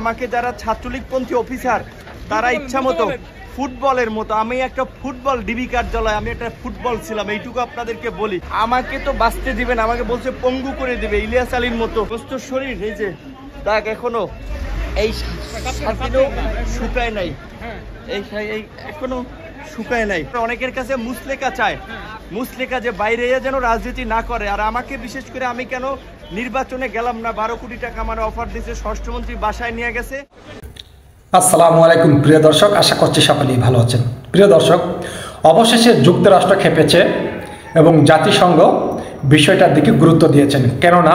আমাকে যারা ছাত্রলীগপন্থী অফিসার তারা ইচ্ছা মতো ফুটবলের মতো, আমি একটা ফুটবল ডিবি কার্যালয়, আমি একটা ফুটবল ছিলাম, এইটুকু আপনাদেরকে বলি। আমাকে তো বাঁচতে দিবেন, আমাকে বলছে পঙ্গু করে দিবে ইলিয়াস আলীর মতো। সুস্থ শরীর, এই যে দাগ এখনো এই শুকায় নাই, এই এখনো শুকায় নাই। অনেকের কাছে মুসলেকা চায়, মুসলেকা যে বাইরে যেন রাজনীতি না করে। আর আমাকে বিশেষ করে, আমি কেন নির্বাচনে গেলাম না, 12 কোটি টাকা আমার অফার দিয়েছে, স্বরাষ্ট্রমন্ত্রী বাসায় নিয়ে গেছে। আসসালামু আলাইকুম প্রিয় দর্শক, আশা করছি সকলেই ভালো আছেন। প্রিয় দর্শক, অবশেষে যুক্তরাষ্ট্র খেপেছে এবং জাতিসংঘ বিষয়টার দিকে গুরুত্ব দিয়েছেন। কেননা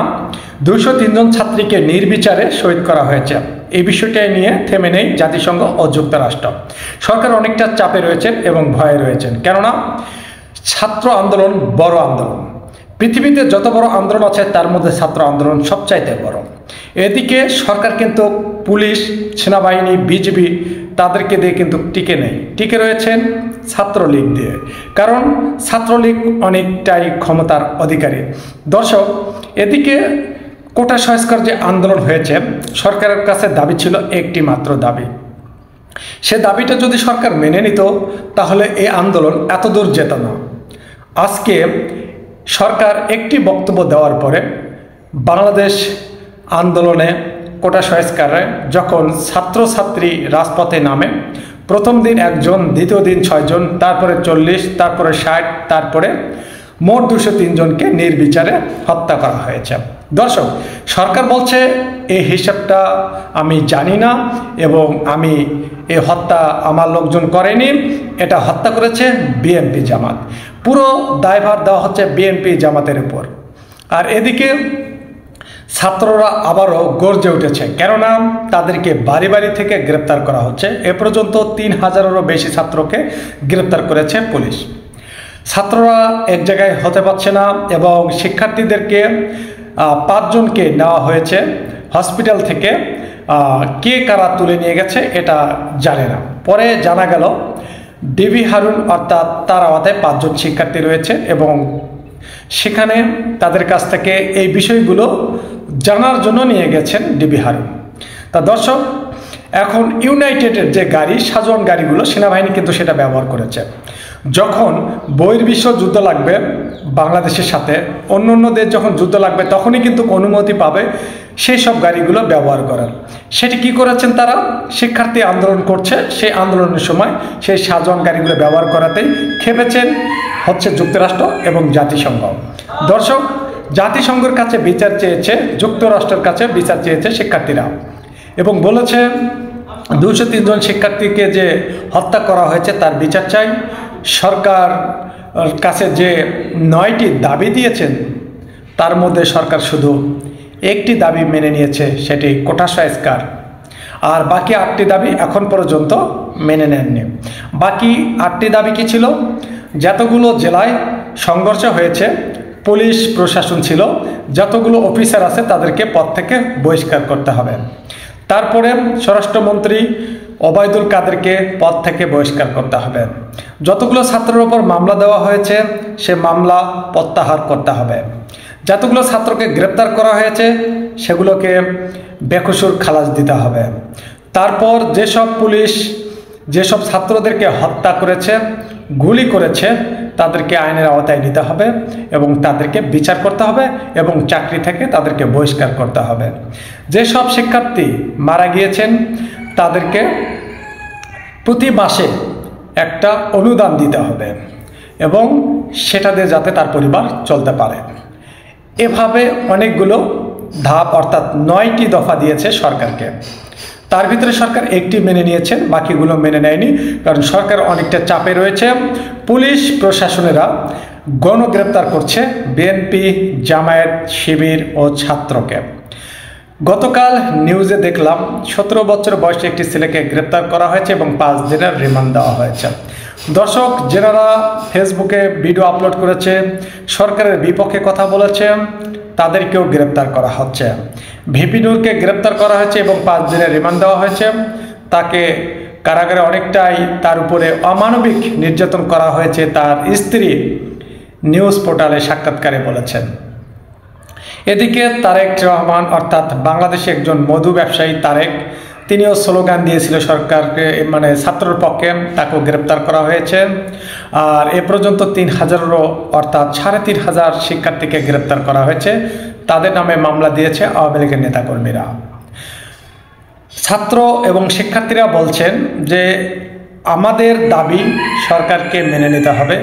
203 জন ছাত্রীকে নির্বিচারে শহীদ করা হয়েছে। এই বিষয়টাই নিয়ে থেমে নেই জাতিসংঘ ও যুক্তরাষ্ট্র। সরকার অনেকটা চাপে রয়েছেন এবং ভয়ে রয়েছেন। কেননা ছাত্র আন্দোলন বড় আন্দোলন, পৃথিবীতে যত বড় আন্দোলন আছে তার মধ্যে ছাত্র আন্দোলন সবচাইতে বড়। এদিকে সরকার কিন্তু পুলিশ, সেনাবাহিনী, বিজিবি তাদেরকে দিয়ে কিন্তু টিকে রয়েছেন ছাত্রলীগ দিয়ে, কারণ ছাত্রলীগ অনেকটাই ক্ষমতার অধিকারী। দর্শক, এদিকে কোটা সংস্কার যে আন্দোলন হয়েছে, সরকারের কাছে দাবি ছিল একটি মাত্র দাবি। সে দাবিটা যদি সরকার মেনে নিত তাহলে এই আন্দোলন এত দূর যেত না। আজকে সরকার একটি বক্তব্য দেওয়ার পরে বাংলাদেশ আন্দোলনে কোটা সংস্কারে যখন ছাত্রছাত্রী রাজপথে নামে, প্রথম দিন 1 জন, দ্বিতীয় দিন 6 জন, তারপরে 40, তারপরে 60, তারপরে মোট 203 জনকে নির্বিচারে হত্যা করা হয়েছে। দর্শক, সরকার বলছে এই হিসাবটা আমি জানি না এবং আমি এই হত্যা আমার লোকজন করেনি, এটা হত্যা করেছে বিএনপি জামাত। পুরো দায়ভার দেওয়া হচ্ছে বিএনপি জামাতের উপর। আর এদিকে ছাত্ররা আবারও গর্জে উঠেছে, কেননা তাদেরকে বাড়ি বাড়ি থেকে গ্রেপ্তার করা হচ্ছে। এ পর্যন্ত 3000-এরও বেশি ছাত্রকে গ্রেপ্তার করেছে পুলিশ। ছাত্ররা এক জায়গায় হতে পারছে না এবং শিক্ষার্থীদেরকে 5 জনকে নেওয়া হয়েছে হসপিটাল থেকে। কে কারা তুলে নিয়ে গেছে এটা জানে না। পরে জানা গেল ডিবি হারুন অর্থাৎ তারাওয়াতে 5 জন শিক্ষার্থী রয়েছে এবং সেখানে তাদের কাছ থেকে এই বিষয়গুলো জানার জন্য নিয়ে গেছেন ডিবি হারুন। তা দর্শক, এখন ইউনাইটেডের যে গাড়ি, সাধারণ গাড়িগুলো, সেনাবাহিনী কিন্তু সেটা ব্যবহার করেছে। যখন বহির্বিশ্ব যুদ্ধ লাগবে বাংলাদেশের সাথে, অন্য দেশ যখন যুদ্ধ লাগবে তখনই কিন্তু অনুমতি পাবে সেই সব গাড়িগুলো ব্যবহার করার। সেটি কি করেছেন তারা? শিক্ষার্থী আন্দোলন করছে, সেই আন্দোলনের সময় সেই সাধারণ গাড়িগুলো ব্যবহার করাতেই খেপেছেন হচ্ছে যুক্তরাষ্ট্র এবং জাতিসংঘ। দর্শক, জাতিসংঘের কাছে বিচার চেয়েছে, যুক্তরাষ্ট্রের কাছে বিচার চেয়েছে শিক্ষার্থীরা এবং বলেছে 203 জন শিক্ষার্থীকে যে হত্যা করা হয়েছে তার বিচার চাই। সরকার কাছে যে 9টি দাবি দিয়েছেন তার মধ্যে সরকার শুধু একটি দাবি মেনে নিয়েছে, সেটি কোটা সংস্কার। আর বাকি 8টি দাবি এখন পর্যন্ত মেনে নেননি। বাকি 8টি দাবি কি ছিল? যতগুলো জেলায় সংঘর্ষ হয়েছে, পুলিশ প্রশাসন ছিল, যতগুলো অফিসার আছে তাদেরকে পদ থেকে বহিষ্কার করতে হবে। তারপরে স্বরাষ্ট্রমন্ত্রী ওবায়দুল কাদেরকে পদ থেকে বহিষ্কার করতে হবে। যতগুলো ছাত্রের ওপর মামলা দেওয়া হয়েছে সে মামলা প্রত্যাহার করতে হবে। যতগুলো ছাত্রকে গ্রেপ্তার করা হয়েছে সেগুলোকে বেকসুর খালাস দিতে হবে। তারপর যেসব পুলিশ যেসব ছাত্রদেরকে হত্যা করেছে, গুলি করেছে, তাদেরকে আইনের আওতায় নিতে হবে এবং তাদেরকে বিচার করতে হবে এবং চাকরি থেকে তাদেরকে বহিষ্কার করতে হবে। যেসব শিক্ষার্থী মারা গিয়েছেন তাদেরকে প্রতি মাসে একটা অনুদান দিতে হবে এবং সেটা দিয়ে যাতে তার পরিবার চলতে পারে। এভাবে অনেকগুলো ধাপ অর্থাৎ 9টি দফা দিয়েছে সরকারকে। তার ভিতরে সরকার একটি মেনে নিয়েছেন, বাকিগুলো মেনে নেয়নি, কারণ সরকার অনেকটা চাপে রয়েছে। পুলিশ প্রশাসনেরা গণগ্রেপ্তার করছে বিএনপি, জামায়াত, শিবির ও ছাত্রকে। গতকাল নিউজে দেখলাম 17 বছর বয়সী একটি ছেলেকে গ্রেপ্তার করা হয়েছে এবং 5 দিনের রিমান্ড দেওয়া হয়েছে। দর্শক, যারা ফেসবুকে ভিডিও আপলোড করেছে, সরকারের বিপক্ষে কথা বলেছে, তাদেরকেও গ্রেপ্তার করা হচ্ছে। ভিপি নূরকে গ্রেপ্তার করা হয়েছে এবং 5 দিনের রিমান্ড দেওয়া হয়েছে। তাকে কারাগারে অনেকটাই তার উপরে অমানবিক নির্যাতন করা হয়েছে, তার স্ত্রী নিউজ পোর্টালে সাক্ষাৎকারে বলেছেন। এদিকে তারেক রহমান অর্থাৎ বাংলাদেশে একজন মধু ব্যবসায়ী তারেক, তিনিও স্লোগান দিয়েছিল সরকারকে, মানে ছাত্রের পক্ষে, তাকেও গ্রেপ্তার করা হয়েছে। আর এ পর্যন্ত 3,000-এরও অর্থাৎ 3,500 শিক্ষার্থীকে গ্রেপ্তার করা হয়েছে। তাদের নামে মামলা দিয়েছে আওয়ামী লীগের নেতাকর্মীরা। ছাত্র এবং শিক্ষার্থীরা বলছেন যে আমাদের দাবি সরকারকে মেনে নিতে হবে।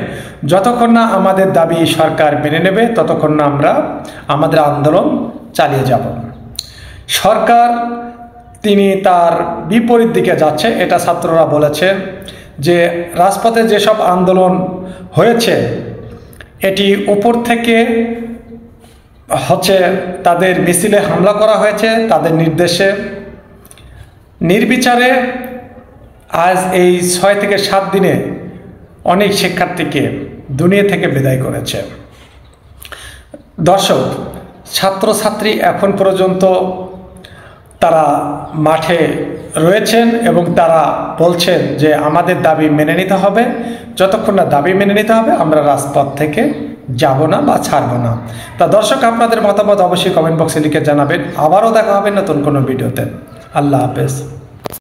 যতক্ষণ না আমাদের দাবি সরকার মেনে নেবে ততক্ষণ না আমরা আমাদের আন্দোলন চালিয়ে যাব। সরকার তিনি তার বিপরীত দিকে যাচ্ছে, এটা ছাত্ররা বলেছে যে রাজপথে যেসব আন্দোলন হয়েছে এটি উপর থেকে তাদের মিছিলে হামলা করা হয়েছে, তাদের নির্দেশে নির্বিচারে আজ এই 6 থেকে 7 দিনে অনেক শিক্ষার্থীকে দুনিয়া থেকে বিদায় করেছে। দর্শক, ছাত্রছাত্রী এখন পর্যন্ত তারা মাঠে রয়েছেন এবং তারা বলছেন যে আমাদের দাবি মেনে নিতে হবে। যতক্ষণ না দাবি মেনে নিতে হবে আমরা রাজপথ থেকে যাব না বা ছাড়ব না। তা দর্শক, আপনাদের মতামত অবশ্যই কমেন্ট বক্সে লিখে জানাবেন। আবারও দেখা হবে নতুন কোনো ভিডিওতে। আল্লাহ হাফেজ।